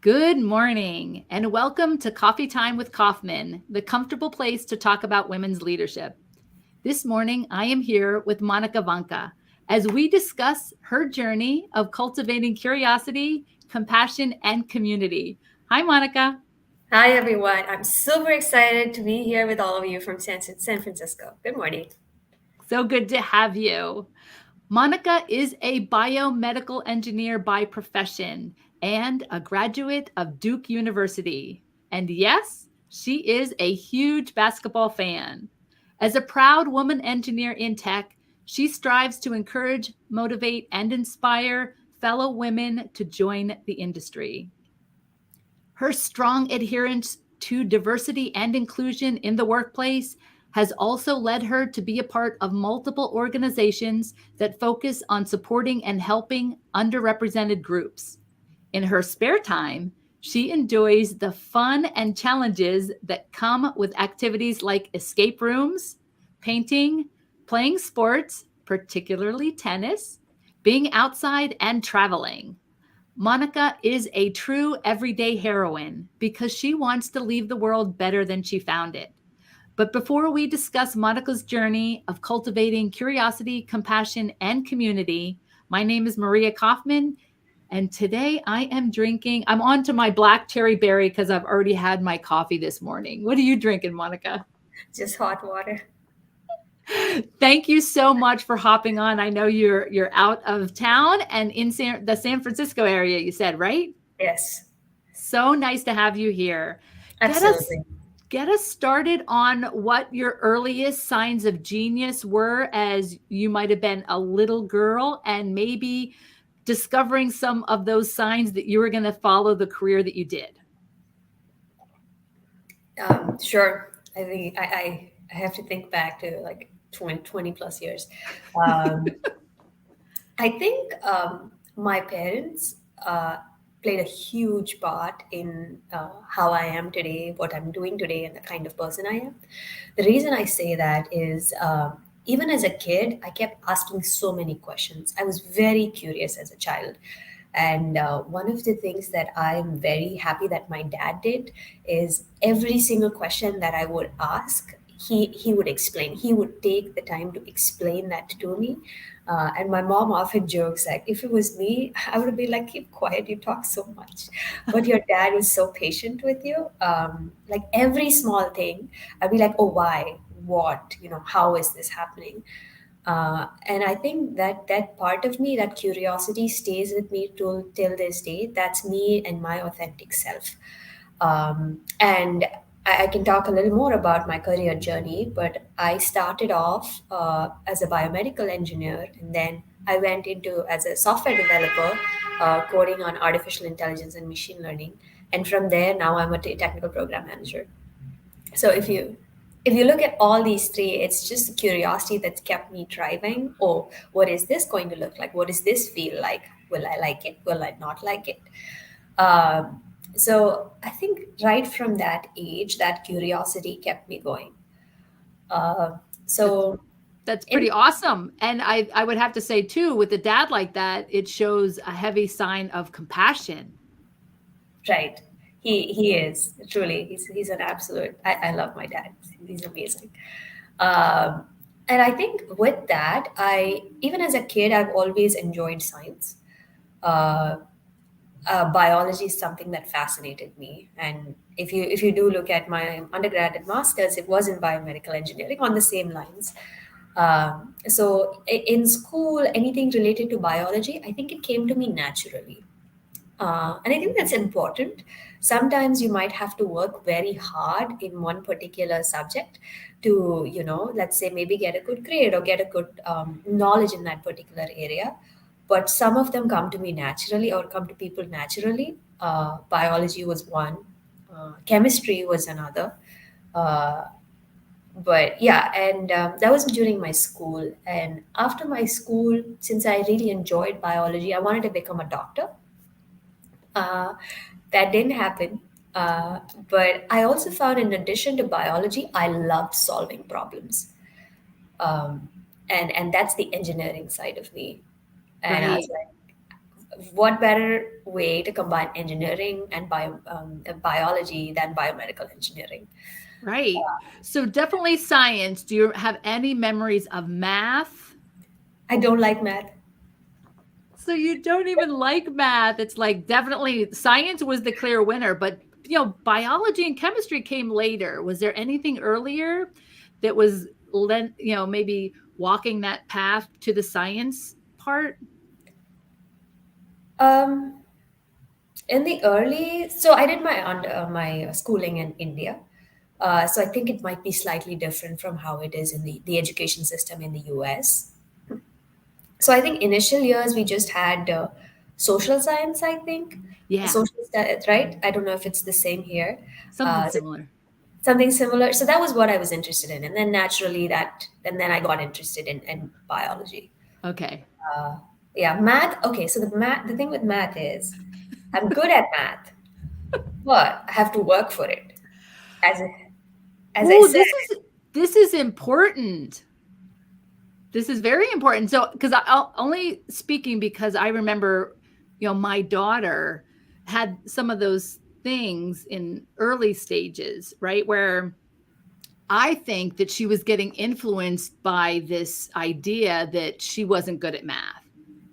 Good morning, and welcome to Coffee Time with Kauffman, the comfortable place to talk about women's leadership. This morning, I am here with Mounika Vanka as we discuss her journey of cultivating curiosity, compassion, and community. Hi, Monica. Hi, everyone. I'm super excited to be here with all of you from San Francisco. Good morning. So good to have you. Monica is a biomedical engineer by profession and a graduate of Duke University. And yes, she is a huge basketball fan. As a proud woman engineer in tech, she strives to encourage, motivate, and inspire fellow women to join the industry. Her strong adherence to diversity and inclusion in the workplace has also led her to be a part of multiple organizations that focus on supporting and helping underrepresented groups. In her spare time, she enjoys the fun and challenges that come with activities like escape rooms, painting, playing sports, particularly tennis, being outside, and traveling. Monica is a true everyday heroine because she wants to leave the world better than she found it. But before we discuss Monica's journey of cultivating curiosity, compassion, and community, my name is Maria Kauffman, and today I'm on to my black cherry berry because I've already had my coffee this morning. What are you drinking, Monica? Just hot water. Thank you so much for hopping on. I know you're out of town and in the San Francisco area, you said, right? Yes, So nice to have you here. Get us absolutely. get us started on what your earliest signs of genius were as you might have been a little girl and maybe discovering some of those signs that you were going to follow the career that you did. Sure. I have to think back to like 20 plus years. Um, I think my parents played a huge part in how I am today, what I'm doing today, and the kind of person I am. The reason I say that is even as a kid, I kept asking so many questions. I was very curious as a child. And one of the things that I'm very happy that my dad did is every single question that I would ask, he would explain. He would take the time to explain that to me. And my mom often jokes like, if it was me, I would be like, keep quiet, you talk so much. But your dad is so patient with you. Like every small thing, I'd be like, oh, why? What? How is this happening? And I think that part of me, that curiosity, stays with me till this day. That's me and my authentic self. And I can talk a little more about my career journey, but I started off as a biomedical engineer, and then I went into as a software developer, coding on artificial intelligence and machine learning. And from there, now I'm a technical program manager. So if you look at all these three, it's just the curiosity that's kept me driving. Oh, what is this going to look like? What does this feel like? Will I like it? Will I not like it? So I think right from that age, that curiosity kept me going. Uh, That's so that's in pretty awesome. And I would have to say too, with a dad like that, it shows a heavy sign of compassion. Right, he is truly he's an absolute. I love my dad. He's amazing. Um, and I think with that, I even as a kid, I've always enjoyed science. Uh, Biology is something that fascinated me, and if you do look at my undergrad and masters, it was in biomedical engineering on the same lines. So in school, anything related to biology, I think it came to me naturally. And I think that's important. Sometimes you might have to work very hard in one particular subject to, let's say maybe get a good grade or get a good knowledge in that particular area. But some of them come to me naturally or come to people naturally. Biology was one, chemistry was another. Uh, but yeah, and that was during my school. And after my school, since I really enjoyed biology, I wanted to become a doctor. Uh, that didn't happen. Uh, but I also found, in addition to biology, I loved solving problems, um, and that's the engineering side of me. And I was Right. like, what better way to combine engineering and biology than biomedical engineering? Right. So definitely science. Do you have any memories of math? I don't like math. So you don't even like math. It's like definitely science was the clear winner, but biology and chemistry came later. Was there anything earlier that was maybe walking that path to the science part? Um, in the early, so I did my schooling in India. So I think it might be slightly different from how it is in the education system in the US. So I think initial years we just had social science, I think, Yeah, social studies, right? I don't know if it's the same here. something Uh, similar. Something similar. So that was what I was interested in, and then naturally and then I got interested in biology. Okay. Yeah, math. Okay, so the thing with math is I'm good at math, but I have to work for it. As as I Oh, said, this is important. This is very important. So, because I'll only speaking because I remember, my daughter had some of those things in early stages, right? Where I think that she was getting influenced by this idea that she wasn't good at math.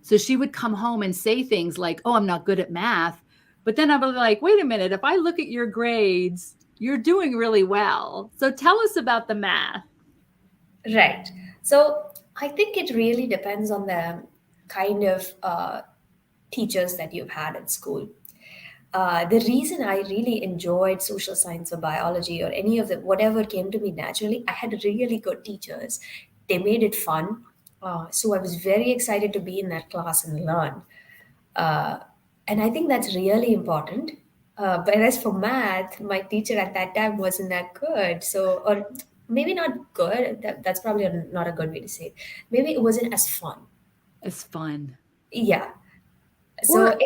So she would come home and say things like, "Oh, I'm not good at math." But then I was like, "Wait a minute, if I look at your grades, you're doing really well." So tell us about the math. right. So I think it really depends on the kind of teachers that you've had at school. The reason I really enjoyed social science or biology or any of the whatever came to me naturally, I had really good teachers. They made it fun. So I was very excited to be in that class and learn. Uh, and I think that's really important. Whereas for math, my teacher at that time wasn't that good. So, or maybe not good. That's probably not a good way to say it. Maybe it wasn't as fun. It's fun. Yeah. So, Or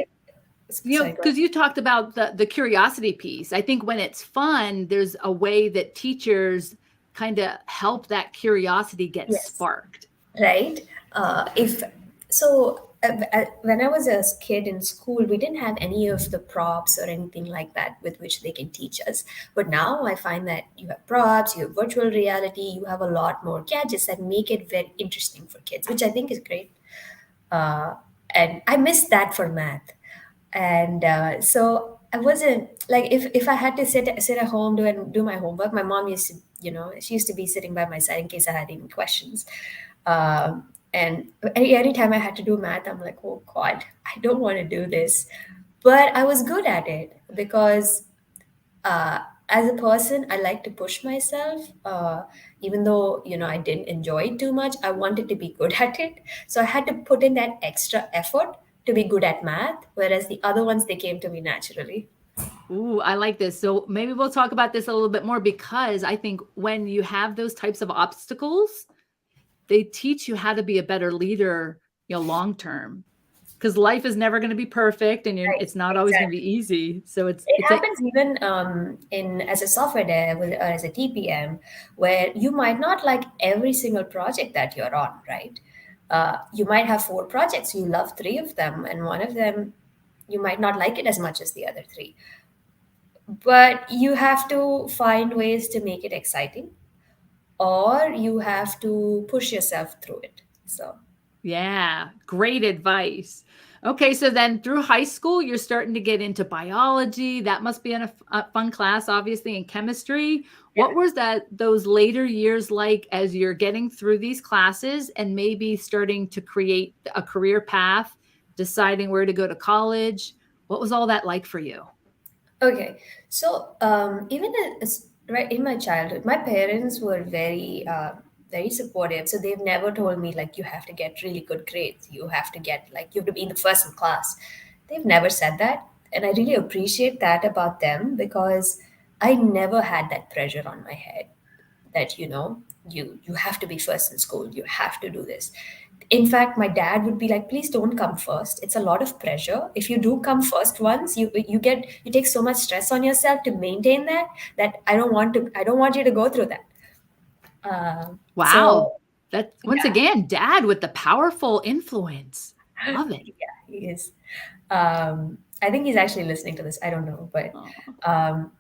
sorry, go ahead. because you talked about the curiosity piece. I think when it's fun, there's a way that teachers kind of help that curiosity get Yes. sparked. Right? If so, when I was a kid in school, we didn't have any of the props or anything like that with which they can teach us. But now I find that you have props, you have virtual reality, you have a lot more gadgets that make it very interesting for kids, which I think is great. Uh, and I miss that for math. And so I wasn't like if I had to sit at home do my homework, my mom used to, she used to be sitting by my side in case I had any questions. And every time I had to do math, I'm like, oh God, I don't want to do this. But I was good at it because uh, as a person, I like to push myself. Even though, I didn't enjoy it too much, I wanted to be good at it. So I had to put in that extra effort to be good at math, whereas the other ones, they came to me naturally. Ooh, I like this. So maybe we'll talk about this a little bit more because I think when you have those types of obstacles, they teach you how to be a better leader, long term. Because life is never going to be perfect, and Right, it's not always going to exactly. be easy. So It it's a happens even in as a software dev or as a TPM, where you might not like every single project that you're on, right? You might have four projects, you love three of them, and one of them you might not like it as much as the other three. But you have to find ways to make it exciting, or you have to push yourself through it. So Yeah, great advice. Okay, so then through high school, you're starting to get into biology. That must be a fun class, obviously, in chemistry. What yeah. was those later years like as you're getting through these classes and maybe starting to create a career path, deciding where to go to college? What was all that like for you? Okay, so even right in my childhood, my parents were very supportive. So they've never told me like you have to get really good grades, you have to get like you have to be in the first in class. They've never said that, and I really appreciate that about them because I never had that pressure on my head that you have to be first in school, you have to do this. In fact, my dad would be like, please don't come first, it's a lot of pressure. If you do come first once, you take so much stress on yourself to maintain that I don't want you to go through that. Wow. So That once yeah. again, dad with the powerful influence. Love it. Yeah, he is. I think he's actually listening to this. I don't know, but Oh, um,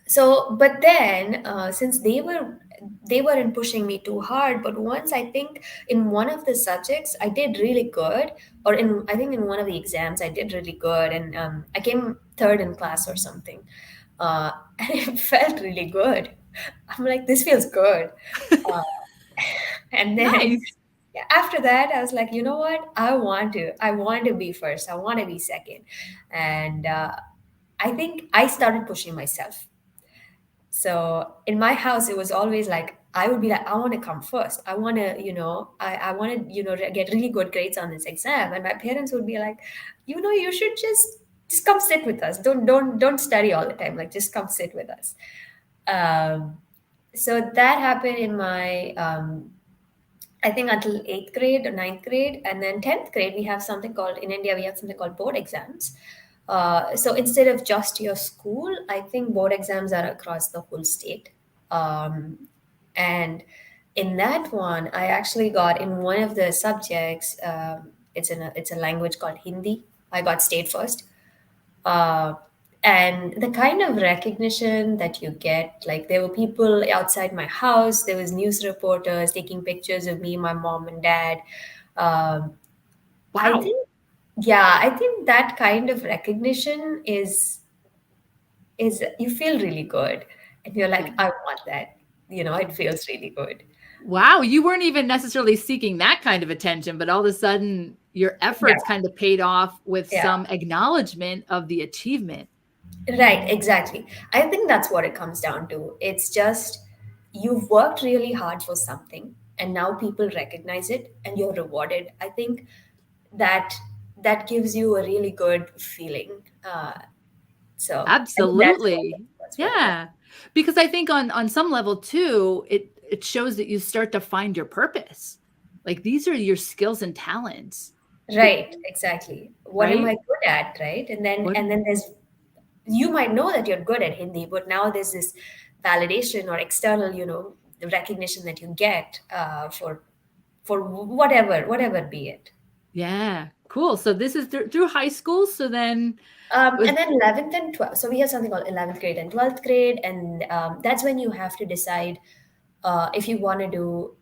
so but then since they weren't pushing me too hard, but once I think in one of the subjects I did really good, or in I think in one of the exams I did really good, and I came third in class or something, uh, and it felt really good. I'm like, this feels good. uh, and then nice. yeah, after that I was like, you know what, I want to be first, I want to be second. And I think I started pushing myself. So in my house, it was always like I would be like, I want to come first. I want to, I want to, get really good grades on this exam. And my parents would be like, you should just come sit with us. Don't study all the time. Like just come sit with us. Um, so that happened in my I think until eighth grade or ninth grade, and then 10th grade, we have something called, in India, we have something called board exams. So instead of just your school, I think board exams are across the whole state. Um, and in that one, I actually got in one of the subjects, it's a language called Hindi. I got state first. Uh, and the kind of recognition that you get, like there were people outside my house, there was news reporters taking pictures of me, my mom and dad. um, I Wow. think, yeah, I think that kind of recognition is you feel really good, and you're like, I want that. It feels really good. Wow, you weren't even necessarily seeking that kind of attention, but all of a sudden your Yeah, efforts kind of paid off with yeah. some acknowledgement of the achievement. Right, exactly. I think that's what it comes down to. It's just you've worked really hard for something and now people recognize it and you're rewarded. I think that that gives you a really good feeling. So I think Absolutely. that's what it was. Yeah. Because I think on some level too, it shows that you start to find your purpose. Like these are your skills and talents. That Right, exactly. What am I right? good at, right? And then What and then there's you might know that you're good at Hindi, but now there's this validation or external, the recognition that you get for whatever be it. yeah, cool. So this is through high school. So then was And then 11th and 12th. So we have something called 11th grade and 12th grade. And that's when you have to decide if you want to do.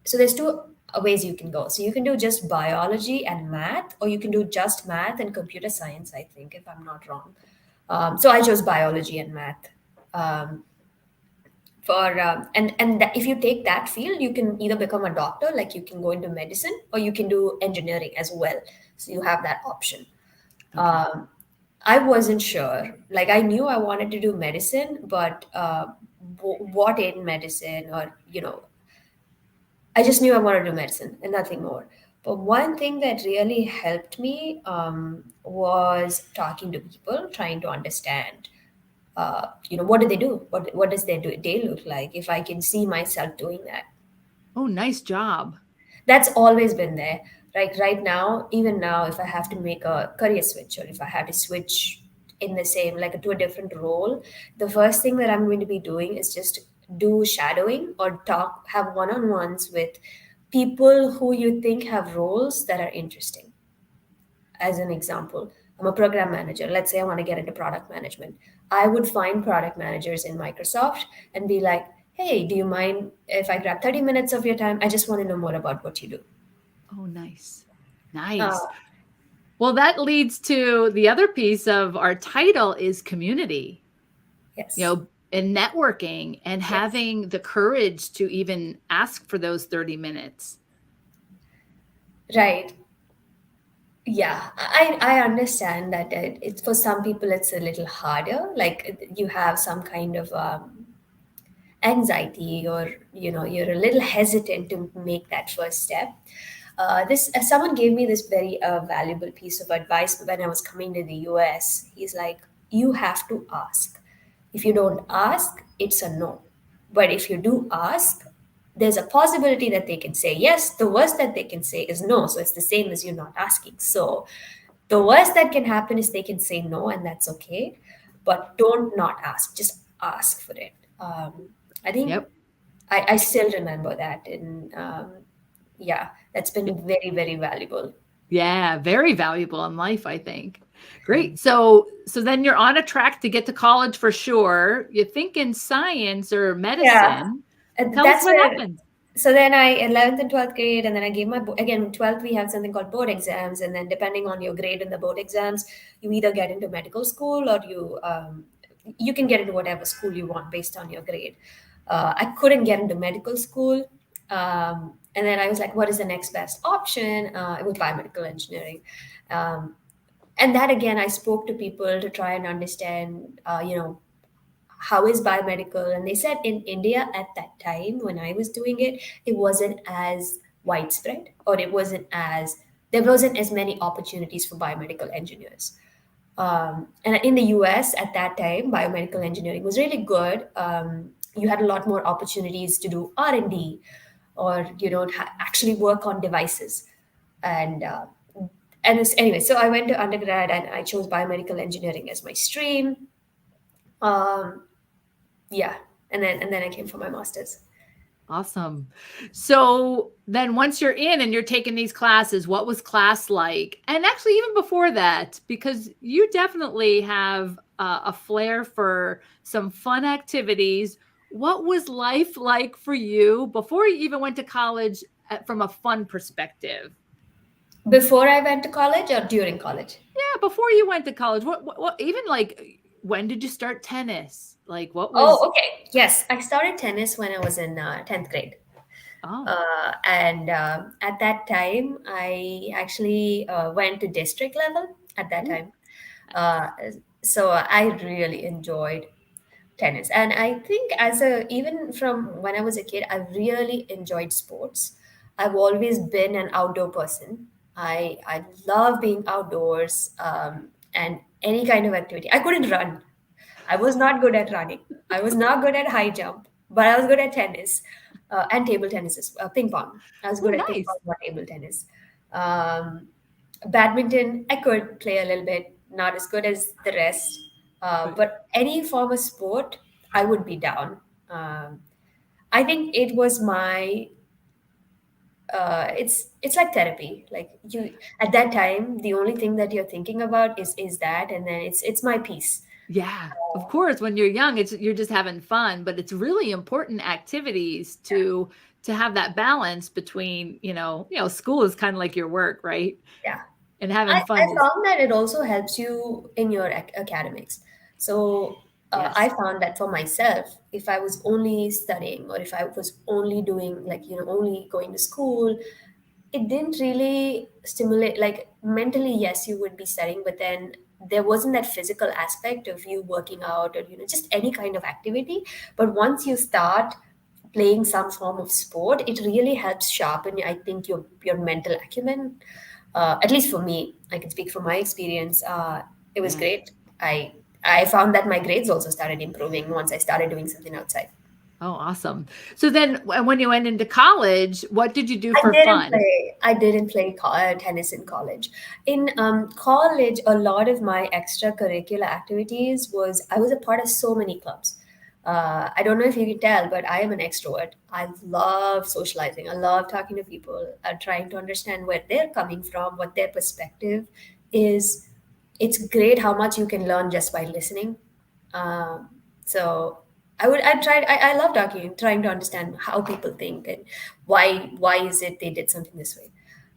So there's two ways you can go. So you can do just biology and math, or you can do just math and computer science, I think, if I'm not wrong. So I chose biology and math. Um, for and that, if you take that field, you can either become a doctor, like you can go into medicine, or you can do engineering as well. So you have that option. okay. um, I wasn't sure. Like I knew I wanted to do medicine, but what in medicine, or I just knew I wanted to do medicine and nothing more. But one thing that really helped me was talking to people, trying to understand. What do they do? What does their day look like? If I can see myself doing that, Oh, nice job. that's always been there. Like right now, even now, if I have to make a career switch, or if I have to switch in the same, like to a different role, the first thing that I'm going to be doing is just do shadowing or have one-on-ones with people who you think have roles that are interesting. As an example, I'm a program manager. Let's say I want to get into product management. I would find product managers in Microsoft and be like, hey, do you mind if I grab 30 minutes of your time? I just want to know more about what you do. Oh, nice. Uh, Nice. Well, that leads to the other piece of our title is community, yes, and networking and yes, having the courage to even ask for those 30 minutes. right. Yeah, I understand that it's for some people it's a little harder. Like you have some kind of anxiety, or you're a little hesitant to make that first step. This someone gave me this very valuable piece of advice when I was coming to the US. He's like, you have to ask. If you don't ask, it's a no. But if you do ask, there's a possibility that they can say yes. The worst that they can say is no. So it's the same as you not asking. So the worst that can happen is they can say no, and that's okay. But don't not ask. Just ask for it. I think Yep. I still remember that, and yeah, that's been very, very valuable. Yeah, very valuable in life, I think. Mm. Great. So then you're on a track to get to college for sure. You think in science or Yeah, medicine. and Tell us that's what where. happened. So then I 11th and 12th grade, and then I gave my again 12th. We have something called board exams, and then depending on your grade in the board exams, you either get into medical school or you can get into whatever school you want based on your grade. I couldn't get into medical school, and then I was like, what is the next best option? It was biomedical engineering. Um, and that again, I spoke to people to try and understand, how is biomedical, and they said in India at that time when I was doing it, it wasn't as widespread, or there wasn't as many opportunities for biomedical engineers. And in the US at that time, biomedical engineering was really good. You had a lot more opportunities to do R&D, or actually work on devices. And uh, and it's, anyway, so I went to undergrad and I chose biomedical engineering as my stream. um, yeah, and then I came for my master's. Awesome. So then once you're in and you're taking these classes, what was class like? And actually, even before that, because you definitely have a flair for some fun activities. What was life like for you before you even went to college from a fun perspective? Before I went to college or during college? Yeah, before you went to college, what even like when did you start tennis? Like what was Oh, okay. Yes, I started tennis when I was in 10th grade. oh, And at that time, I actually went to district level at that ooh, time. nice. Uh, so I really enjoyed tennis. And I think even from when I was a kid, I really enjoyed sports. I've always been an outdoor person. I love being outdoors, and any kind of activity. I couldn't run. I was not good at running. I was not good at high jump, but I was good at tennis, and table tennis, ping pong. I was good Oh, at ping pong nice. or table tennis. Um, Badminton, I could play a little bit, not as good as the rest. Right. But any form of sport, I would be down. Um, I think it was my it's like therapy. Like you at that time, the only thing that you're thinking about is that, and then it's my peace. Yeah, of course, when you're young, it's you're just having fun, but it's really important activities to have that balance between, school is kind of like your work, right? Yeah. And having I fun is found that it also helps you in your academics. So I yes. found that for myself, if I was only studying, or if I was only doing, like, only going to school, it didn't really stimulate. Like, mentally, yes, you would be studying, but then there wasn't that physical aspect of you working out, or just any kind of activity. But once you start playing some form of sport, it really helps sharpen, I think, your mental acumen. At least for me, I can speak from my experience. It was Yeah. great. I found that my grades also started improving once I started doing something outside. Oh, awesome. So then when you went into college, what did you do I for didn't fun? play. I didn't play tennis in college. In college, a lot of my extracurricular activities was I was a part of so many clubs. I don't know if you can tell, but I am an extrovert. I love socializing. I love talking to people, trying to understand where they're coming from, what their perspective is. It's great how much you can learn just by listening. So I love talking, trying to understand how people think, and why is it they did something this way.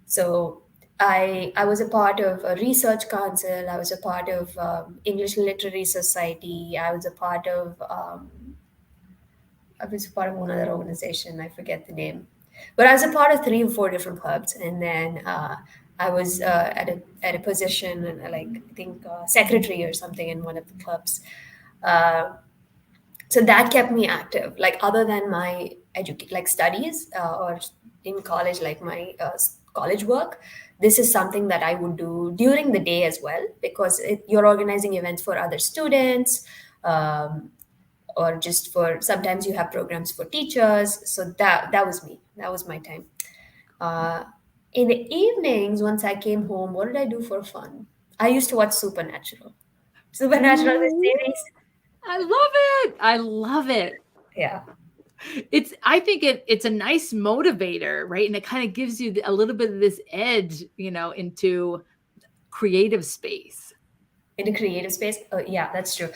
So I was a part of a research council. I was a part of English Literary Society. I was a part of one other organization. I forget the name, but I was a part of three or four different clubs, and then I was at a position, and like, I think secretary or something in one of the clubs. Uh, so that kept me active, like, other than my like studies, or in college, like my college work. This is something that I would do during the day as well, because you're organizing events for other students, um, or just for, sometimes you have programs for teachers. So that was me, that was my time. uh, in the evenings, once I came home, what did I do for fun? I used to watch Supernatural, the Ooh, series. I love it. I love it. Yeah. I think it's a nice motivator, right? And it kind of gives you a little bit of this edge, into creative space. In the creative space. Oh, yeah, that's true.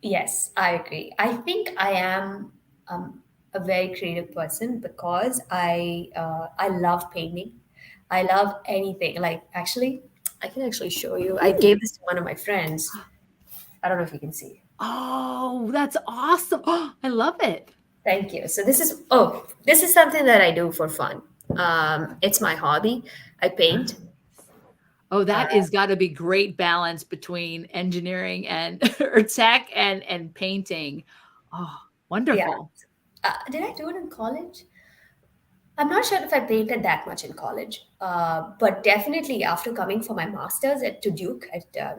Yes, I agree. I think I am a very creative person because I love painting. I love anything. Like, actually, I can actually show you. I Ooh. gave this to one of my friends. I don't know if you can see. Oh, that's awesome. Oh, I love it. Thank you. So this is something that I do for fun. It's my hobby. I paint. Oh, Uh, that is got to be great balance between engineering and or tech and painting. Oh, yeah. wonderful. Did I do it in college? I'm not sure if I painted that much in college, but definitely after coming for my master's to Duke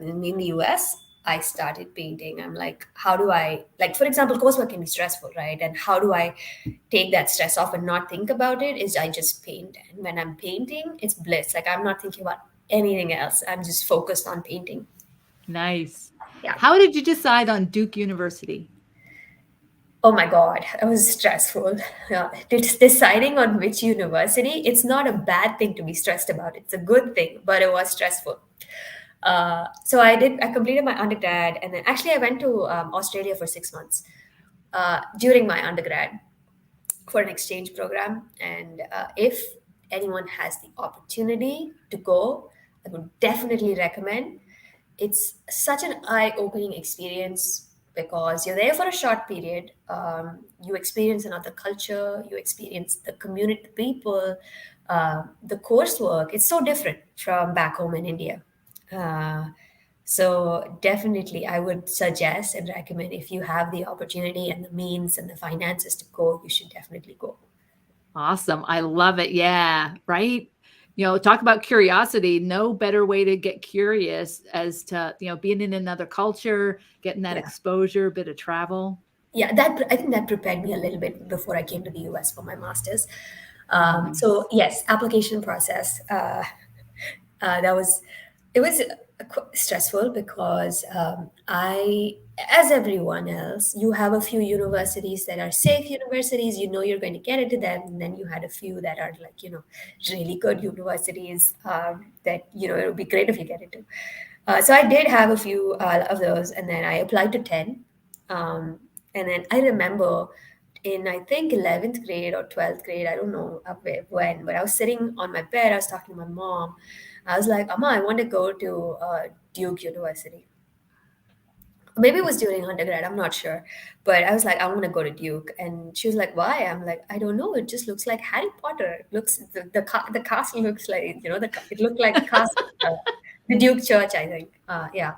in the US, I started painting. I'm like, how do I, like, for example, coursework can be stressful, right? And how do I take that stress off and not think about it? Is I just paint. And when I'm painting, it's bliss. Like, I'm not thinking about anything else. I'm just focused on painting. Nice. Yeah. How did you decide on Duke University? Oh my God, it was stressful. It's deciding on which university, it's not a bad thing to be stressed about. It's a good thing, but it was stressful. I completed my undergrad, and then actually I went to Australia for 6 months during my undergrad for an exchange program. And if anyone has the opportunity to go, I would definitely recommend. It's such an eye-opening experience because you're there for a short period. You experience another culture, you experience the community, the people, the coursework. It's so different from back home in India. Uh, so definitely, I would suggest and recommend if you have the opportunity and the means and the finances to go, you should definitely go. Awesome. I love it. Yeah, right? Talk about curiosity. No better way to get curious as to, being in another culture, getting that Yeah. exposure, bit of travel. Yeah, I think that prepared me a little bit before I came to the US for my master's. So Nice. yes, application process. That was it was stressful because as everyone else, you have a few universities that are safe universities. You know you're going to get into them, and then you had a few that are like really good universities that it would be great if you get into. So I did have a few of those, and then I applied to 10. Um, and then I remember in I think 11th grade or 12th grade, I don't know when, but I was sitting on my bed, I was talking to my mom. I was like, Amma, I want to go to Duke University. Maybe it was during undergrad, I'm not sure. But I was like, I want to go to Duke. And she was like, why? I'm like, I don't know. It just looks like Harry Potter. It looks, the castle looks like, it looked like a castle. The Duke Church, I think. Yeah.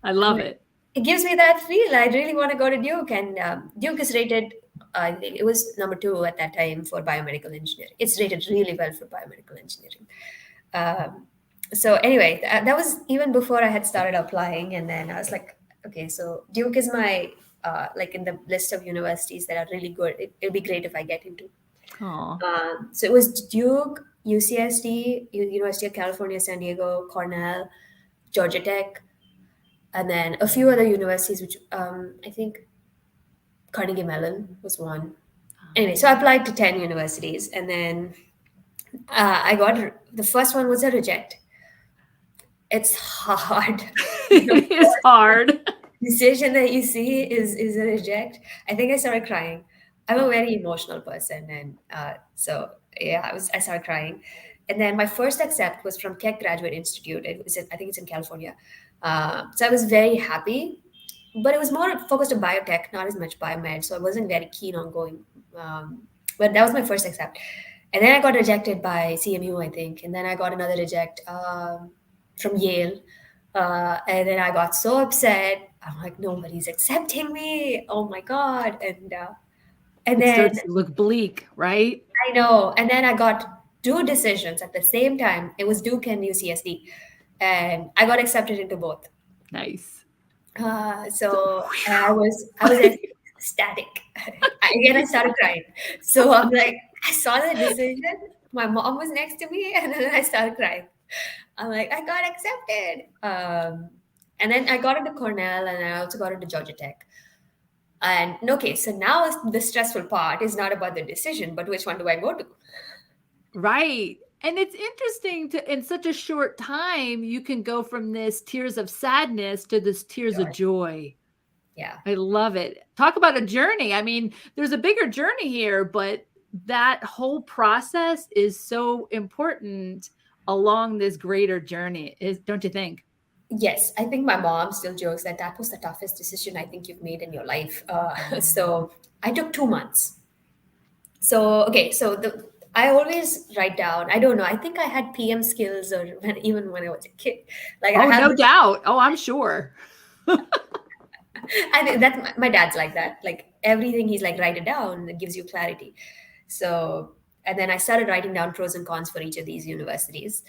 I I'm love like, it. it gives me that feel. I really want to go to Duke. And Duke is rated, I think it was number two at that time for biomedical engineering. It's rated really well for biomedical engineering. Um, so anyway, that was even before I had started applying. And then I was like, okay, so Duke is my, like in the list of universities that are really good. It'll be great if I get into. Oh, So it was Duke, UCSD, University of California, San Diego, Cornell, Georgia Tech, and then a few other universities, which I think Carnegie Mellon was one. Anyway, so I applied to 10 universities, and then I got the first one was a reject. It's hard. The it is hard. decision that you see is a reject. I think I started crying. I'm a very emotional person, and so yeah, I started crying. And then my first accept was from Keck Graduate Institute. I think it's in California. So I was very happy, but it was more focused on biotech, not as much biomed. So I wasn't very keen on going. But that was my first accept, and then I got rejected by CMU, I think, and then I got another reject from Yale. And then I got so upset. I'm like, nobody's accepting me. Oh my God. And It then starts to look bleak, right? I know. And then I got two decisions at the same time. It was Duke and UCSD. And I got accepted into both. Nice. So, So I was ecstatic. Again, I started crying. So I'm like, I saw the decision. My mom was next to me, and then I started crying. I'm like, I got accepted. And then I got into Cornell, and I also got into Georgia Tech. And okay, so now the stressful part is not about the decision, but which one do I go to? Right. And it's interesting to, in such a short time, you can go from this tears of sadness to this tears of Sure. joy. Yeah. I love it. Talk about a journey. I mean, there's a bigger journey here, but that whole process is so important along this greater journey, is don't you think? Yes, I think my mom still jokes that that was the toughest decision I think you've made in your life. Oh. So I took 2 months. So okay, so I always write down. I don't know. I think I had PM skills, or even when I was a kid, like I Oh, have no this. doubt. Oh, I'm sure. I think that my dad's like that. Like everything, he's like write it down. It gives you clarity. So and then I started writing down pros and cons for each of these universities.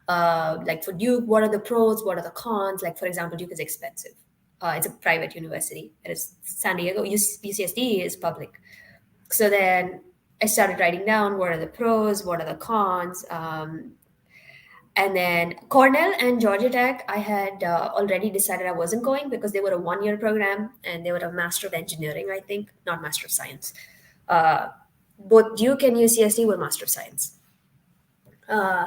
Like for Duke, what are the pros? What are the cons? Like for example, Duke is expensive. It's a private university. It is San Diego. UCSD is public. So then I started writing down what are the pros, what are the cons. And then Cornell and Georgia Tech, I had already decided I wasn't going because they were a 1 year program and they were a Master of Engineering, I think, not Master of Science. Uh, Both Duke and UCSD were Master of Science. Uh,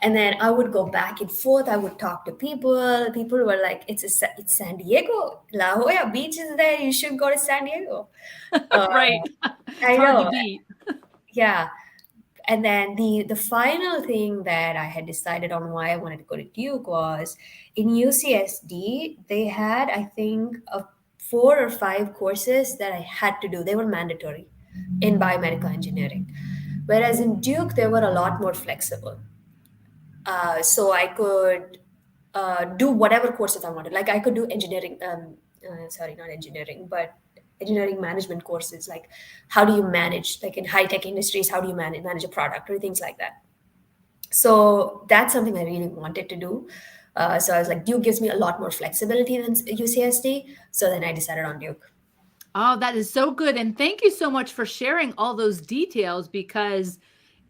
and then I would go back and forth. I would talk to people. People were like, it's San Diego. La Jolla Beach is there. You should go to San Diego. Uh, Right. It's I hard to know. beat. Yeah. And then the final thing that I had decided on why I wanted to go to Duke was in UCSD, they had, I think, 4 or 5 courses that I had to do. They were mandatory in biomedical engineering. Whereas in Duke, they were a lot more flexible. So I could do whatever courses I wanted. Like I could do engineering, sorry, not engineering, but engineering management courses. Like how do you manage, like in high tech industries, how do you manage a product or things like that. So that's something I really wanted to do. So I was like, Duke gives me a lot more flexibility than UCSD. So then I decided on Duke. Oh, that is so good. And thank you so much for sharing all those details because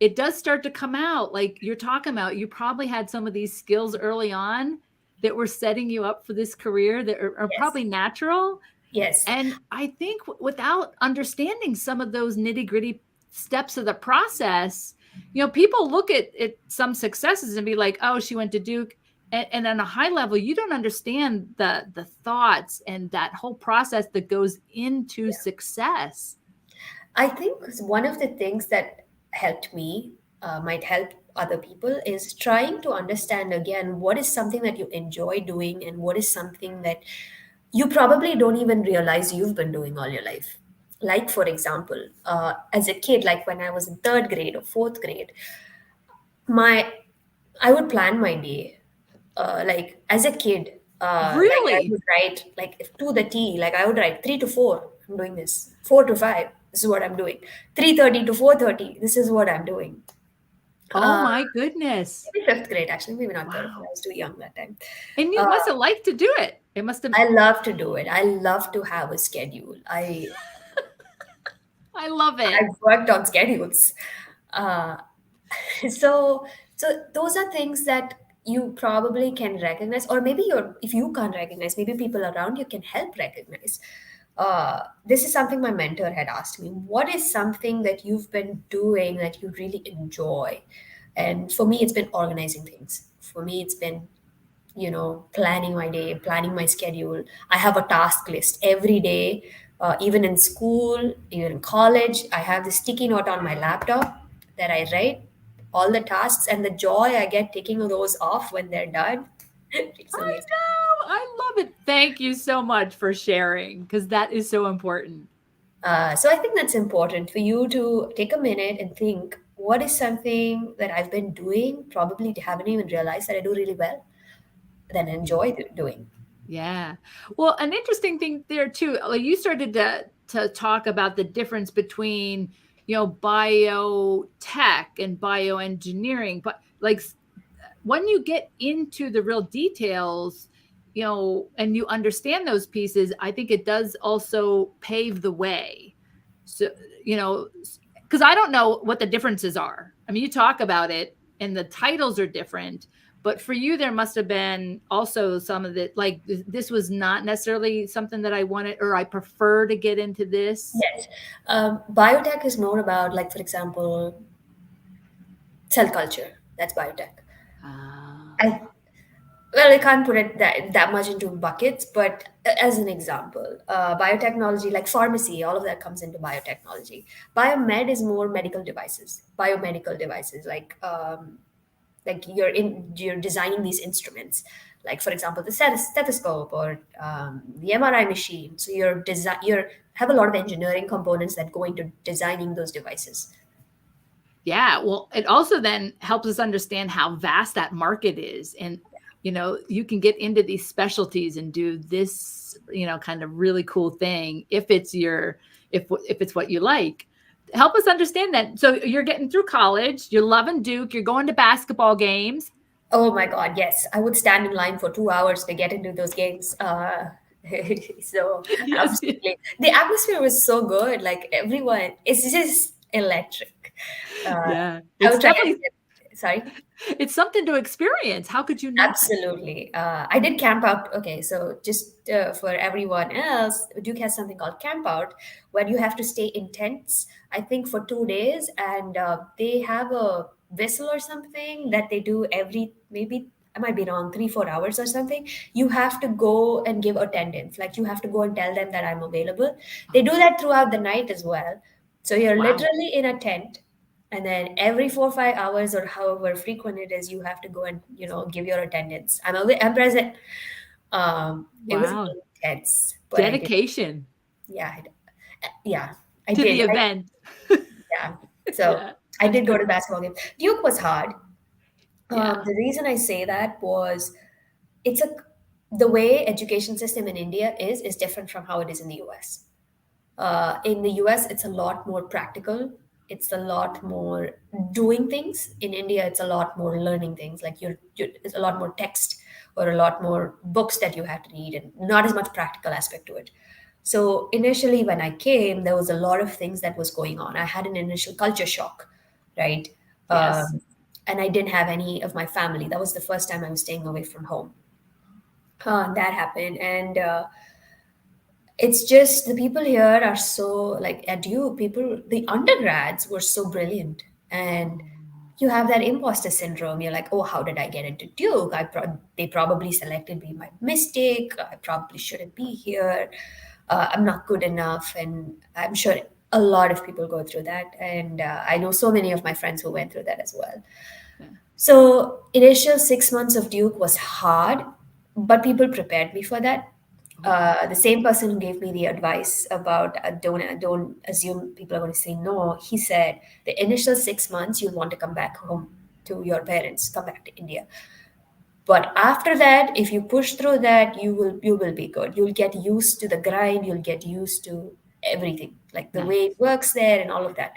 it does start to come out like you're talking about. You probably had some of these skills early on that were setting you up for this career that are Yes. probably natural. Yes. And I think without understanding some of those nitty gritty steps of the process, people look at some successes and be like, oh, she went to Duke. And on a high level, you don't understand the thoughts and that whole process that goes into success. I think one of the things that helped me, might help other people, is trying to understand again what is something that you enjoy doing and what is something that you probably don't even realize you've been doing all your life. Like, for example, as a kid, like when I was in third grade or fourth grade, my I would plan my day. Like as a kid, like I Really? would write like if to the T. Like I would write 3 to 4. I'm doing this. 4 to 5. This is what I'm doing. 3:30 to 4:30. This is what I'm doing. Oh Uh, my goodness. Maybe fifth grade actually. Maybe not third. I Wow. was too young that time. And you Uh, must have liked to do it. It must have, I love to do it. I love to have a schedule. I love it. I've worked on schedules. Uh, so those are things that you probably can recognize, or maybe you're if you can't recognize, maybe people around you can help recognize. This is something my mentor had asked me. What is something that you've been doing that you really enjoy? And for me, it's been organizing things. For me, it's been planning my day, planning my schedule. I have a task list every day. Even in school, even in college, I have the sticky note on my laptop that I write all the tasks, and the joy I get taking those off when they're done. It's I amazing. know. I love it. Thank you so much for sharing because that is so important. So I think that's important for you to take a minute and think, what is something that I've been doing, probably haven't even realized that I do really well, then enjoy doing. Yeah. Well, an interesting thing there too, like you started to talk about the difference between, biotech and bioengineering, but like when you get into the real details, and you understand those pieces, I think it does also pave the way. So, you know, because I don't know what the differences are. I mean, you talk about it and the titles are different, But for you, there must have been also some of the like this was not necessarily something that I wanted or I prefer to get into this. Yes. Biotech is more about, like, for example, cell culture. That's biotech. Ah, I Well, I can't put it that much into buckets, but as an example, biotechnology, like pharmacy, all of that comes into biotechnology. Biomed is more medical devices, biomedical devices, like you're designing these instruments, like for example, the stethoscope or the MRI machine. So you're have a lot of engineering components that go into designing those devices. yeah. Well, it also then helps us understand how vast that market is. And, you can get into these specialties and do this, kind of really cool thing if it's what you like. Help us understand that. So you're getting through college, you're loving Duke, you're going to basketball games. Oh my God, yes. I would stand in line for 2 hours to get into those games. So Yes. absolutely. The atmosphere was so good. Like everyone, it's just electric. Uh, Yeah. I It's would try definitely and sorry. it's something to experience. How could you not? Absolutely. I did camp out. Okay, so just for everyone else, Duke has something called camp out where you have to stay in tents, I think, for 2 days. And they have a whistle or something that they do every, maybe, I might be wrong, 3, 4 hours or something. You have to go and give attendance. Like you have to go and tell them that I'm available. They do Oh, that throughout the night as well. So you're wow. literally in a tent, and then every 4 or 5 hours or however frequent it is, you have to go and give your attendance. I'm present. It was Wow. intense, but I did. Dedication Yeah, yeah, I to the did. event. Yeah, so Yeah. I That's did go good. to the basketball game. Duke was hard. Yeah. The reason I say that was it's a the way education system in India is different from how it is in the US. In the US, it's a lot more practical. It's a lot more doing things. In India, it's a lot more learning things. Like it's a lot more text or a lot more books that you have to read, and not as much practical aspect to it. So initially, when I came, there was a lot of things that was going on. I had an initial culture shock, right? Yes. Um, and I didn't have any of my family. That was the first time I was staying away from home. That happened, and it's just the people here are so, like, at Duke, people, the undergrads were so brilliant, and you have that imposter syndrome. You're like, oh, how did I get into Duke? They probably selected me by mistake. I probably shouldn't be here. I'm not good enough, and I'm sure a lot of people go through that, and I know so many of my friends who went through that as well. Yeah. So initial 6 months of Duke was hard, but people prepared me for that. The same person who gave me the advice about don't assume people are going to say no. He said the initial 6 months you'll want to come back home to your parents, come back to India. But after that, if you push through that, you will be good. You'll get used to the grind. You'll get used to everything, like the way Nice. it works there and all of that.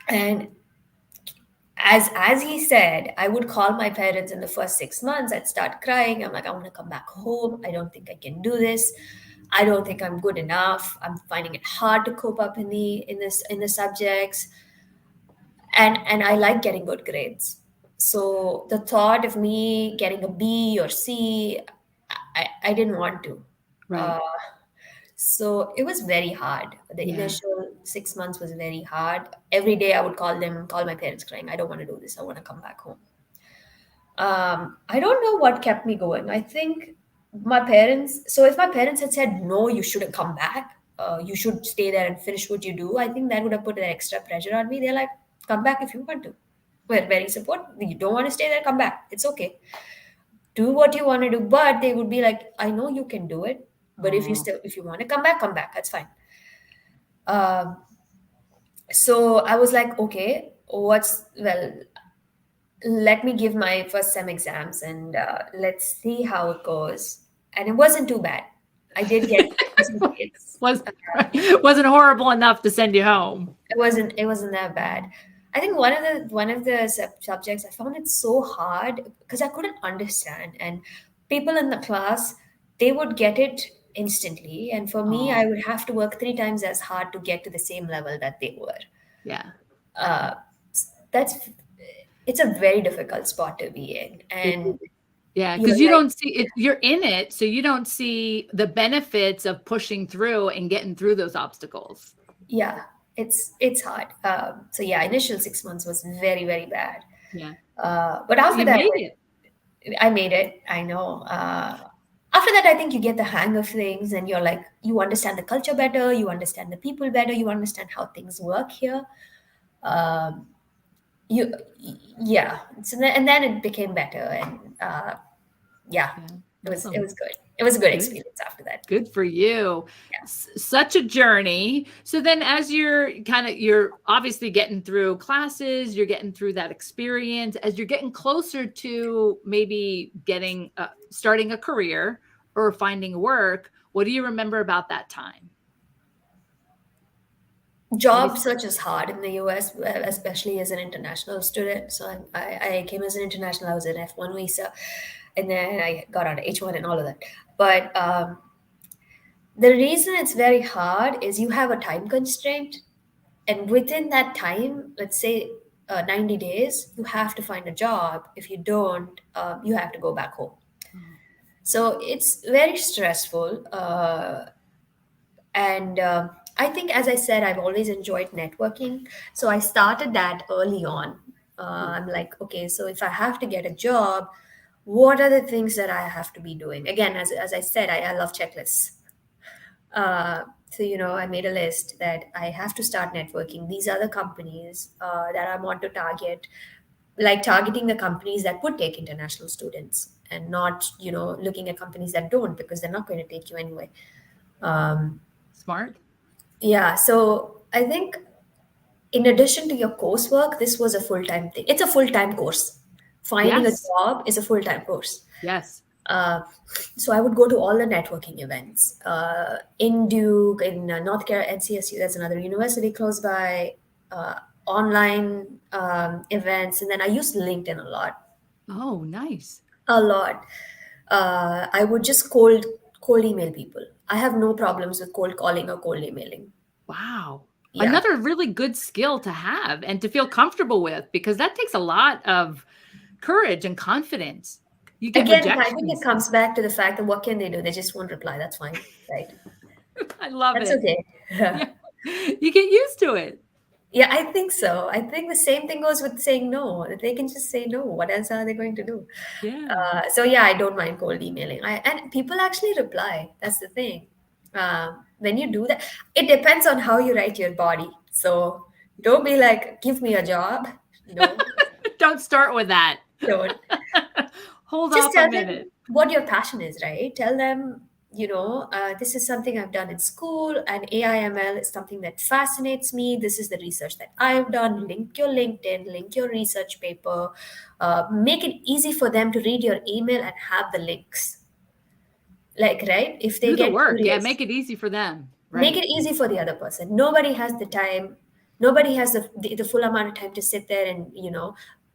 And as he said, I would call my parents in the first 6 months. I'd start crying. I'm like, I want to come back home. I don't think I can do this. I don't think I'm good enough. I'm finding it hard to cope up in the subjects. And I like getting good grades. So the thought of me getting a B or C, I didn't want to. Right. Uh, so it was very hard. The Yeah. initial 6 months was very hard. Every day I would call my parents crying, I don't want to do this. I want to come back home. I don't know what kept me going. I think so if my parents had said, no, you shouldn't come back, you should stay there and finish what you do, I think that would have put an extra pressure on me. They're like, come back if you want to. We're very supportive. You don't want to stay there, come back. It's okay. Do what you want to do. But they would be like, I know you can do it. But Oh, if you want to come back, come back. That's fine. Um, so I was like, okay, let me give my first sem exams, and let's see how it goes. And it wasn't too bad. I did get decent grades. was wasn't horrible enough to send you home. It wasn't that bad. I think one of the subjects I found it so hard because I couldn't understand, and people in the class, they would get it instantly, and for me, Oh, I would have to work 3 times as hard to get to the same level that they were. yeah. Uh, that's it's a very difficult spot to be in. It And Yeah, you're because you like, don't see it, you're in it, so you don't see the benefits of pushing through and getting through those obstacles. yeah, it's hard. So yeah, initial 6 months was very, very bad. Yeah. But But after you that, made it. I made it. I know. After that, I think you get the hang of things, and you're like, you understand the culture better, you understand the people better, you understand how things work here. Um, you, yeah. And then it became better, and yeah, Yeah, it awesome. was good. It was a good Good. experience after that. Good for you. Yeah. Such a journey. So then as you're obviously getting through classes, you're getting through that experience, as you're getting closer to maybe getting starting a career or finding work, what do you remember about that time? Job Anything? search is hard in the US, especially as an international student. So I came as an international. I was an F1 visa, and then I got on H1 and all of that. But the reason it's very hard is you have a time constraint, and within that time, let's say 90 days, you have to find a job. If you don't, you have to go back home. Oh, So it's very stressful. And I think, as I said, I've always enjoyed networking. So I started that early on. cool. I'm like, okay, so if I have to get a job, what are the things that I have to be doing? Again, as I said, I love checklists. So, I made a list that I have to start networking. These are the companies that I want to target, like targeting the companies that would take international students and not, looking at companies that don't because they're not going to take you anyway. Um, Smart. yeah, so I think in addition to your coursework, this was a full time thing. It's a full time course. Finding a Yes. job is a full time course. Yes. Uh, so I would go to all the networking events in Duke, in North Carolina, NCSU. That's another university close by. Online events, and then I used LinkedIn a lot, Oh, nice. a lot. I would just cold email people. I have no problems with cold calling or cold emailing. Wow. Yeah. Another really good skill to have and to feel comfortable with because that takes a lot of courage and confidence. You get Again, I think it rejections. comes back to the fact that what can they do? They just won't reply. That's fine, right? I love That's it. okay. Yeah. You get used to it. Yeah, I think so. I think the same thing goes with saying no. They can just say no. What else are they going to do? Yeah. So yeah, I don't mind cold emailing. And people actually reply. That's the thing. When you do that, it depends on how you write your body. So don't be like, give me a job. No, Don't start with that. don't. Hold Just off a tell them minute. what your passion is, right? Tell them, this is something I've done in school, and AI/ML is something that fascinates me. This is the research that I've done. Link your LinkedIn, link your research paper, make it easy for them to read your email and have the links. Like, right? If they Do the get work. Yeah, curious, make it easy for them. make it Right. easy for the other person. Nobody has the time, nobody has the full amount of time to sit there and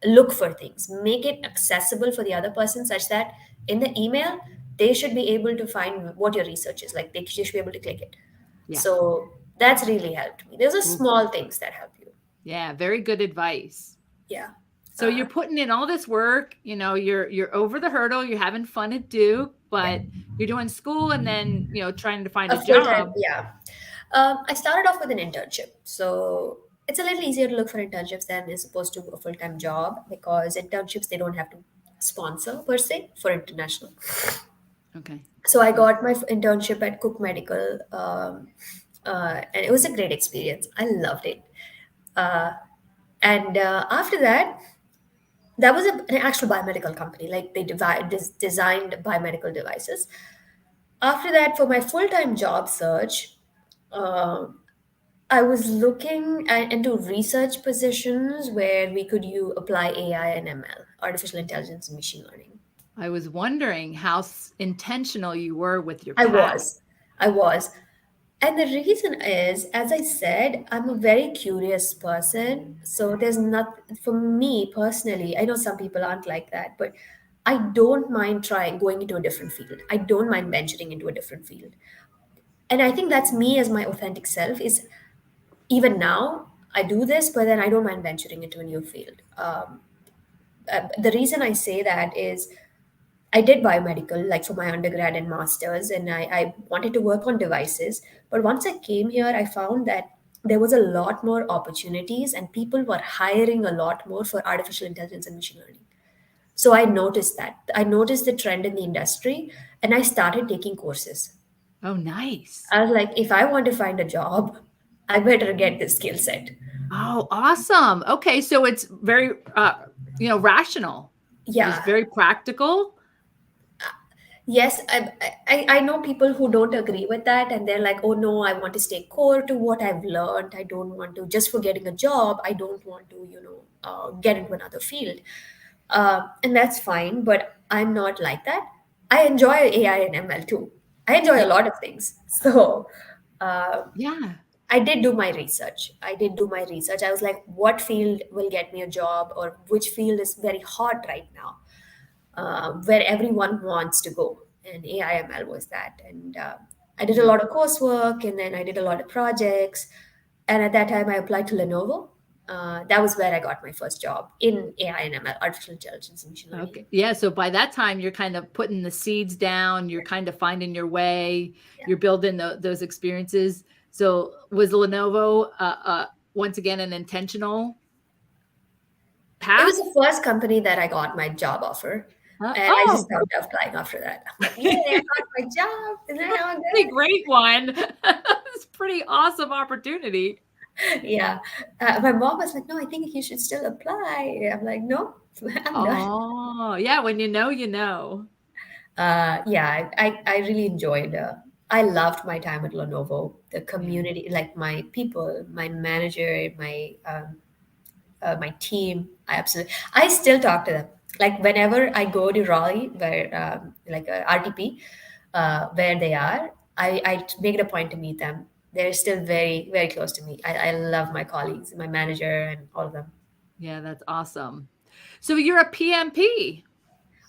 look for things. Make it accessible for the other person such that in the email they should be able to find what your research is, like they should be able to click it. Yes. So that's really helped me. Those are Cool. small things that help you. Yeah, very good advice. Yeah. So you're putting in all this work, you're over the hurdle, you're having fun at Duke, Yeah, but you're doing school and then, trying to find a a full time. job. Yeah. I started off with an internship, so it's a little easier to look for internships than as opposed to a full time job because internships they don't have to sponsor per se for international. Okay. So I Good. got my internship at Cook Medical, and it was a great experience. I loved it. Uh, and after that, that was an actual biomedical company. Like they designed biomedical devices. After that, for my full time job search, uh, I was looking into research positions where we could apply AI and ML, artificial intelligence and machine learning. I was wondering how intentional you were with your I path. was. I was. And the reason is, as I said, I'm a very curious person. So there's not, for me personally, I know some people aren't like that, but I don't mind trying going into a different field. I don't mind venturing into a different field. And I think that's me as my authentic self is even now, I do this, but then I don't mind venturing into a new field. The reason I say that is I did biomedical like for my undergrad and masters, and I wanted to work on devices. But once I came here, I found that there was a lot more opportunities and people were hiring a lot more for artificial intelligence and machine learning. So I noticed that. I noticed the trend in the industry and I started taking courses. Oh, nice. I was like, if I want to find a job, I better get this skill set. Oh, awesome. Okay, so it's very rational. It's Yeah. very practical. Yes, I know people who don't agree with that, and they're like, oh no, I want to stay core to what I've learned. I don't want to, just for getting a job, I don't want to, get into another field. And that's fine, but I'm not like that. I enjoy AI and ML too. I enjoy Yeah. a lot of things. So, uh, Yeah. I did do my research. I was like, what field will get me a job, or which field is very hot right now, where everyone wants to go. And AIML was that. And I did a Yeah. lot of coursework, and then I did a lot of projects. And at that time, I applied to Lenovo. That was where I got my first job in AI and ML, artificial intelligence and machine learning. Okay. Yeah. So by that time, you're kind of putting the seeds down. You're kind of finding your way. Yeah. You're building those experiences. So was Lenovo once again an intentional It was path? the first company that I got my job offer. And I just Oh, stopped applying after that. I'm like, yay, I got my job. Isn't that all pretty good? great one. It's pretty awesome opportunity. Yeah. My mom was like, no, I think you should still apply. I'm like, no, I'm done. Oh, yeah. When you know, you know. Yeah, I really enjoyed. I loved my time at Lenovo. The Yeah. community, like my people, my manager, my team. I still talk to them. Like whenever I go to Raleigh, where like RTP, where they are, I make it a point to meet them. They're still very very close to me. I love my colleagues, my manager, and all of them. Yeah, that's awesome. So you're a PMP.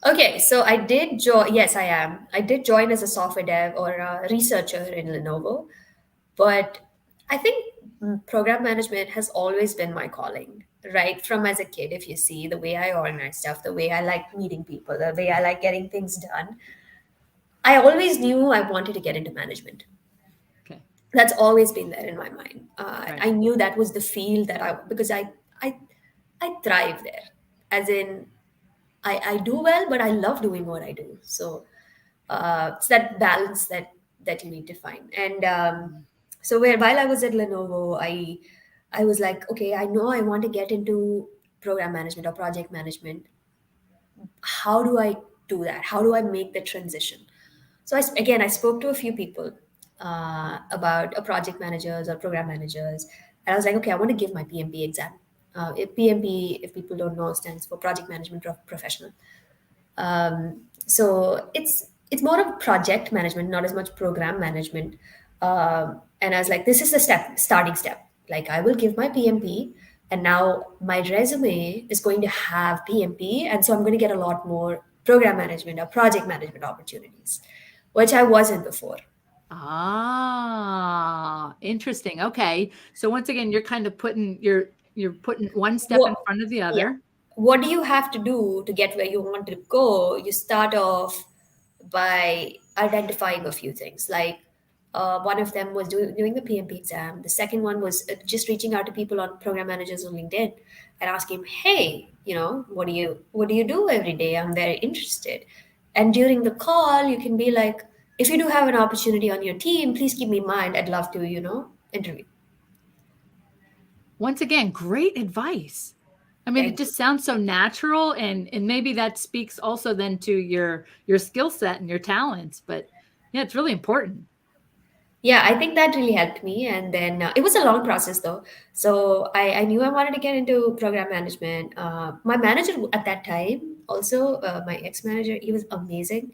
Okay, so I did join. Yes, I am. I did join as a software dev or a researcher in Lenovo, but I think program management has always been my calling, right? From as a kid, if you see the way I organize stuff, the way I like meeting people, the way I like getting things done, I always knew I wanted to get into management. Okay. That's always been there in my mind. Right. I knew that was the field that because I, I thrive there. As in, I do well, but I love doing what I do. So it's that balance that you need to find. And so while I was at Lenovo, I was like, okay, I know I want to get into program management or project management. How do I do that? How do I make the transition? So again, I spoke to a few people about project managers or program managers, and I was like, okay, I want to give my PMP exam. PMP, if people don't know, stands for Project Management Professional. So it's more of project management, not as much program management. And I was like, this is the starting step. Like I will give my PMP, and now my resume is going to have PMP, and so I'm going to get a lot more program management or project management opportunities, which I wasn't before. Ah, interesting. Okay. So once again, you're kind of you're putting one step in What, front of the yeah. other. What do you have to do to get where you want to go? You start off by identifying a few things. Like one of them was doing the PMP exam. The second one was just reaching out to people on program managers on LinkedIn and asking, "Hey, what do you do every day? I'm very interested." And during the call, you can be like, "If you do have an opportunity on your team, please keep me in mind. I'd love to, interview." Once again, great advice. I mean, it Thank you. just sounds so natural, and maybe that speaks also then to your skill set and your talents, but yeah, it's really important. Yeah, I think that really helped me. And then it was a long process though. So I knew I wanted to get into program management. My manager at that time, also my ex manager, he was amazing.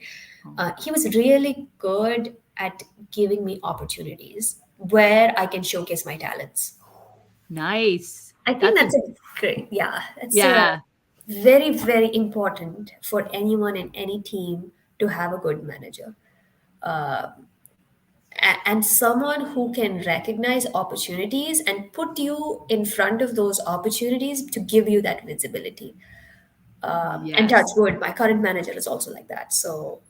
Oh, He was really good at giving me opportunities where I can showcase my talents. nice. I think That's a that's a great, yeah, that's yeah. very, very important for anyone in any team to have a good manager. And someone who can recognize opportunities and put you in front of those opportunities to give you that visibility. And touch Yes. wood, my current manager is also like that. So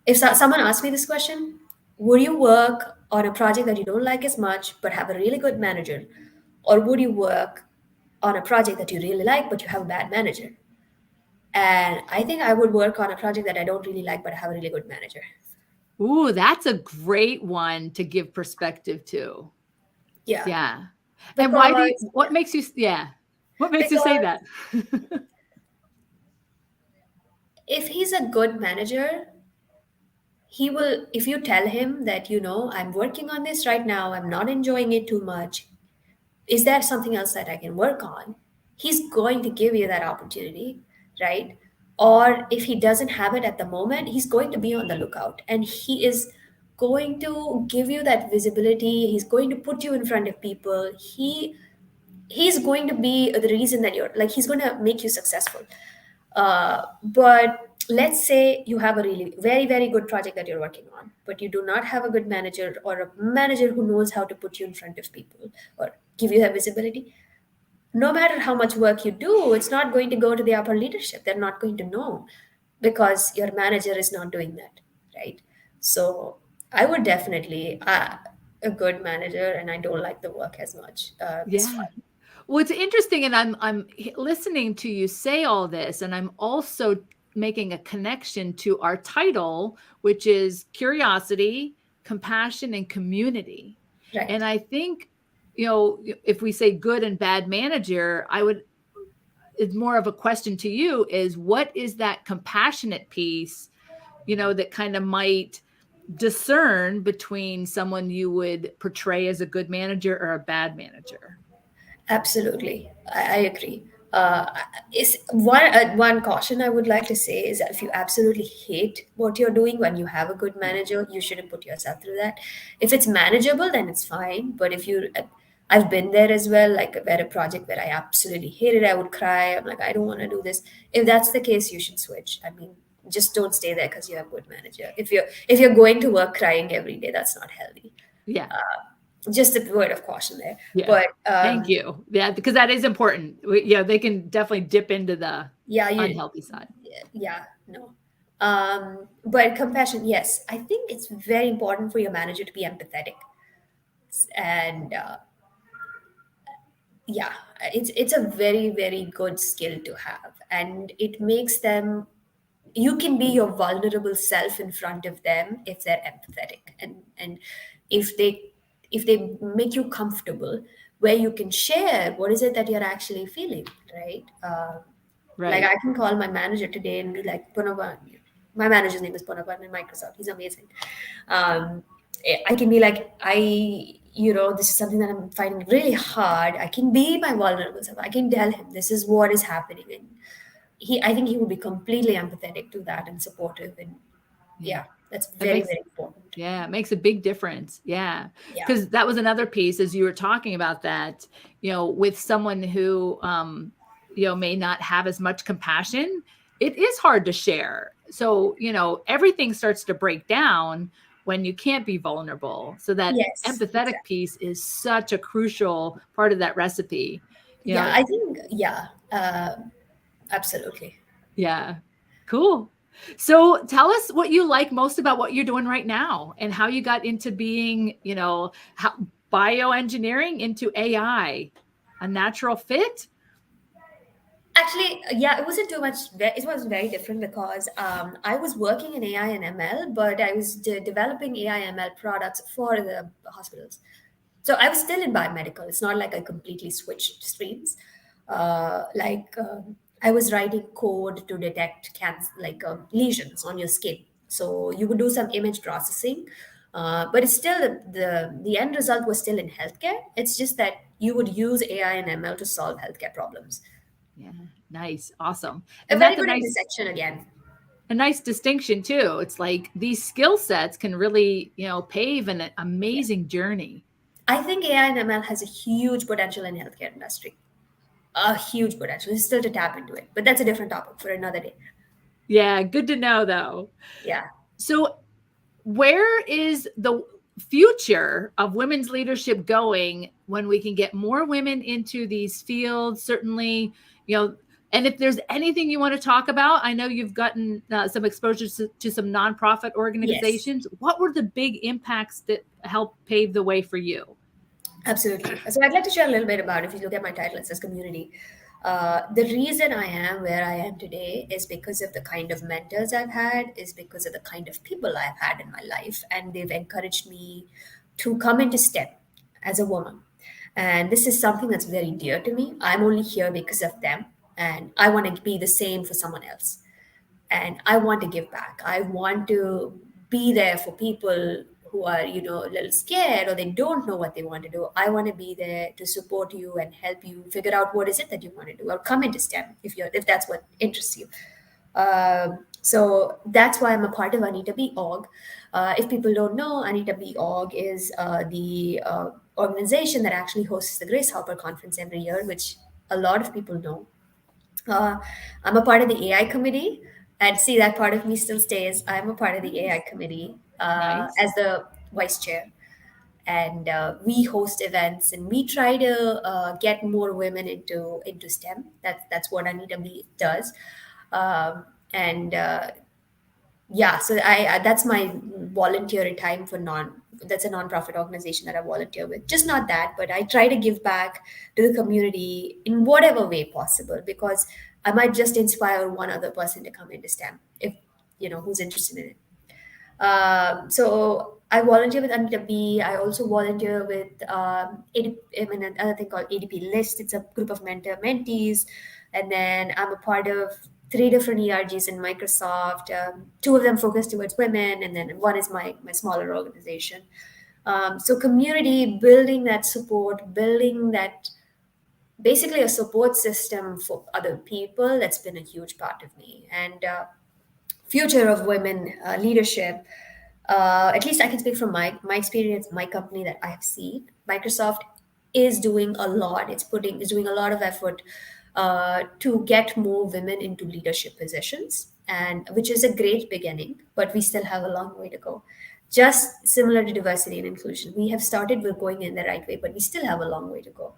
if someone asked me this question, would you work on a project that you don't like as much but have a really good manager, or would you work on a project that you really like but you have a bad manager? And I think I would work on a project that I don't really like but I have a really good manager. Ooh, that's a great one to give perspective to. Yeah, Yeah. And why do you, because what makes you, yeah. What makes you say because that? if he's a good manager, he will, if you tell him that, I'm working on this right now, I'm not enjoying it too much, is there something else that I can work on? He's going to give you that opportunity, right? Or if he doesn't have it at the moment, he's going to be on the lookout, and he is going to give you that visibility. He's going to put you in front of people. He's going to be the reason that you're like, he's going to make you successful. But let's say you have a really very, very good project that you're working on, but you do not have a good manager, or a manager who knows how to put you in front of people or give you that visibility. No matter how much work you do, it's not going to go to the upper leadership. They're not going to know because your manager is not doing that, right? So I would definitely, a good manager, and I don't like the work as much, is Yeah. fine. Well, it's interesting, and listening to you say all this, and I'm also making a connection to our title, which is curiosity, compassion, and community. Right. And I think, if we say good and bad manager, it's more of a question to you is what is that compassionate piece, that kind of might discern between someone you would portray as a good manager or a bad manager. Absolutely, I agree. Is one caution I would like to say is that if you absolutely hate what you're doing when you have a good Yeah. manager, you shouldn't put yourself through that. If it's manageable, then it's fine. But if you, I've been there as well. Like where a project where I absolutely hated, I would cry. I'm like, I don't want to do this. If that's the case, you should switch. I mean, just don't stay there because you have a good manager. If you're going to work crying every day, that's not healthy. Yeah. Just a word of caution there. Yeah. But Thank you. Yeah, because that is important. Yeah, they can definitely dip into the yeah, unhealthy side. yeah, no. But compassion, yes, I think it's very important for your manager to be empathetic, and yeah, it's a very, very good skill to have, and it makes them, you can be your vulnerable self in front of them if they're empathetic, and if they make you comfortable, where you can share what is it that you're actually feeling, right? Like Right. I can call my manager today and be like, Punavan, my manager's name is Punavan in Microsoft. He's amazing. Um, I can be like, this is something that I'm finding really hard. I can be my vulnerable self. I can tell him this is what is happening, and I think he would be completely empathetic to that and supportive. And Yeah. yeah, that's It very, makes very important. Yeah, it makes a big difference. Yeah. Yeah. Because that was another piece as you were talking about that, with someone who, may not have as much compassion, it is hard to share. So, everything starts to break down when you can't be vulnerable. So that Yes, empathetic exactly. piece is such a crucial part of that recipe. You Yeah, know, I think, yeah, absolutely. yeah. Cool. So tell us what you like most about what you're doing right now and how you got into being, how bioengineering into AI, a natural fit. Actually, yeah, it wasn't too much. It was very different because I was working in AI and ML, but I was developing AI ML products for the hospitals. So I was still in biomedical. It's not like I completely switched streams. I was writing code to detect cancer, like lesions on your skin. So you would do some image processing, but it's still the end result was still in healthcare. It's just that you would use AI and ML to solve healthcare problems. Yeah, nice, awesome. A And very that's a good nice intersection again. a nice distinction too. It's like these skill sets can really, pave an Yeah. amazing journey. I think AI and ML has a huge potential in healthcare industry. A huge potential. It's still to tap into it, but that's a different topic for another day. Yeah, good to know though. Yeah. So where is the future of women's leadership going when we can get more women into these fields? Certainly, And if there's anything you want to talk about, I know you've gotten some exposure to some nonprofit Yes. organizations. What were the big impacts that helped pave the way for you? Absolutely. So I'd like to share a little bit about, if you look at my title, it says community. The reason I am where I am today is because of the kind of mentors I've had, is because of the kind of people I've had in my life, and they've encouraged me to come into step as a woman. And this is something that's very dear to me. I'm only here because of them, and I want to be the same for someone else, and I want to give back. I want to be there for people who are, a little scared, or they don't know what they want to do. I want to be there to support you and help you figure out what is it that you want to do, or come into STEM if that's what interests you. So that's why I'm a part of Anita B org. If people don't know, Anita B org is the organization that actually hosts the Grace Hopper conference every year, which a lot of people know. uh, I'm a part of the AI committee, and see, that part of me still stays. I'm a part of the AI Nice. committee Nice. as the vice chair, and we host events, and we try to get more women into STEM. That's what Anita B does, and yeah, so I that's my volunteer time for non that's a non-profit organization that I volunteer with. Just not that, but I try to give back to the community in whatever way possible, because I might just inspire one other person to come into STEM, if who's interested in it. So I volunteer with Anita B. I also volunteer with another thing called ADP List. It's a group of mentees, and then I'm a part of three different ERGs in Microsoft. Two of them focus towards women, and then one is my smaller organization. So community building, that support, building that, basically a support system for other people. That's been a huge part of me. And future of women leadership, at least I can speak from my experience, my company that I have seen. Microsoft is doing a lot. Is doing a lot of effort to get more women into leadership positions, and which is a great beginning. But we still have a long way to go. Just similar to diversity and inclusion, we have started. We're going in the right way, but we still have a long way to go.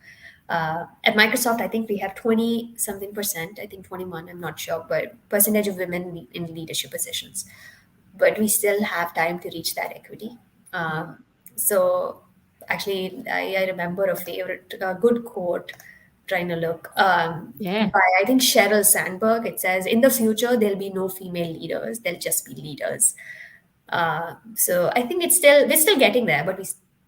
At Microsoft, I think we have 20 something percent. I think 21. I'm not sure, but percentage of women in leadership positions, but we still have time to reach that equity. Mm. So actually, I remember a favorite, good quote, trying to look, Yeah. by, I think, Sheryl Sandberg. It says, "In the future, there'll be no female leaders; there'll just be leaders." So I think we're still getting there, but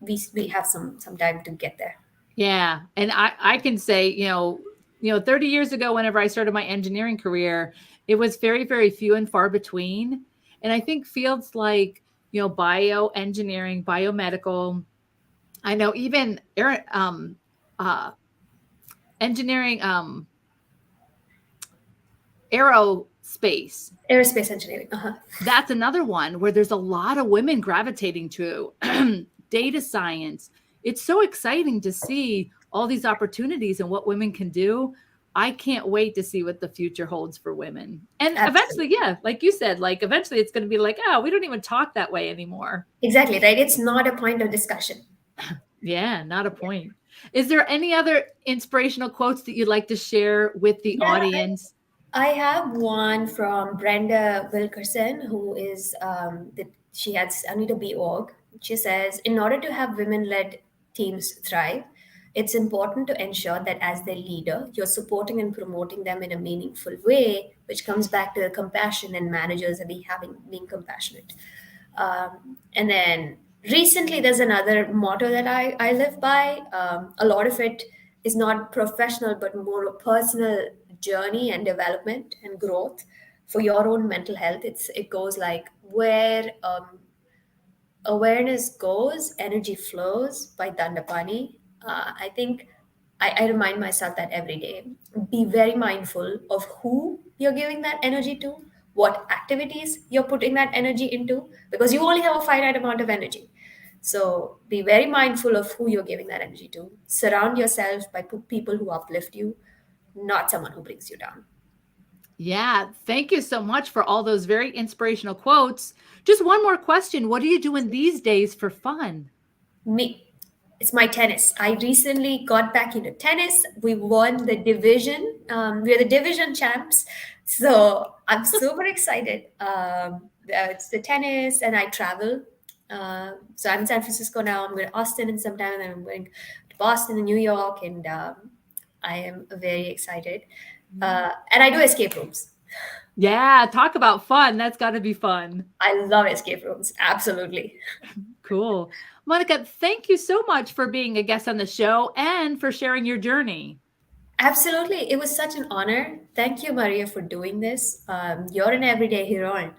we have some time to get there. Yeah. And I can say, 30 years ago, whenever I started my engineering career, it was very, very few and far between. And I think fields like, bioengineering, biomedical, I know even uh, engineering, aerospace, Aerospace engineering. Uh-huh. that's another one where there's a lot of women gravitating to data science. It's so exciting to see all these opportunities and what women can do. I can't wait to see what the future holds for women. And eventually, Absolutely. yeah, like you said, like eventually it's going to be like, oh, we don't even talk that way anymore. Exactly, right. It's not a point of discussion. Yeah, not a point. Is there any other inspirational quotes that you'd like to share with the Yeah, audience? I have one from Brenda Wilkerson, who is she has Anita B. org. She says, in order to have women-led teams thrive, it's important to ensure that as their leader, you're supporting and promoting them in a meaningful way, which comes back to the compassion, and managers are being compassionate. And then recently, there's another motto that I live by. A lot of it is not professional, but more a personal journey and development and growth for your own mental health. It goes like, where awareness goes, energy flows, by Dandapani. I think I remind myself that every day. Be very mindful of who you're giving that energy to, what activities you're putting that energy into, because you only have a finite amount of energy. So be very mindful of who you're giving that energy to. Surround yourself by people who uplift you, not someone who brings you down. Yeah, thank you so much for all those very inspirational quotes. Just one more question. What are you doing these days for fun? Me. It's my tennis. I recently got back into tennis. We won the division. We're the division champs. So I'm super excited. It's the tennis, and I travel. So I'm in San Francisco now. I'm going to Austin in some time, and then I'm going to Boston and New York, and I am very excited. And I do escape rooms. Yeah, talk about fun. That's got to be fun. I love escape rooms. Absolutely. Cool. Mounika, thank you so much for being a guest on the show and for sharing your journey. Absolutely. It was such an honor. Thank you, Maria, for doing this. You're an everyday heroine.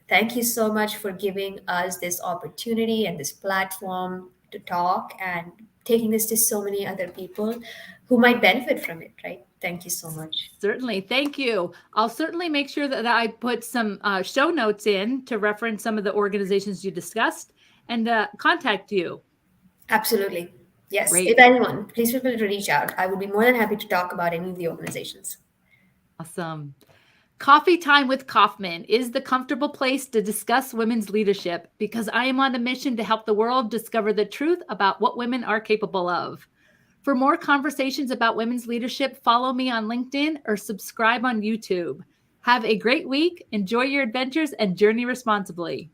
Thank you so much for giving us this opportunity and this platform to talk and taking this to so many other people who might benefit from it, right? Thank you so much. Certainly. Thank you. I'll certainly make sure that I put some show notes in to reference some of the organizations you discussed and contact you. Absolutely. Yes. Great. If anyone, please feel free to reach out. I would be more than happy to talk about any of the organizations. Awesome. Coffee Time with Kauffman is the comfortable place to discuss women's leadership because I am on a mission to help the world discover the truth about what women are capable of. For more conversations about women's leadership, follow me on LinkedIn or subscribe on YouTube. Have a great week, enjoy your adventures, and journey responsibly.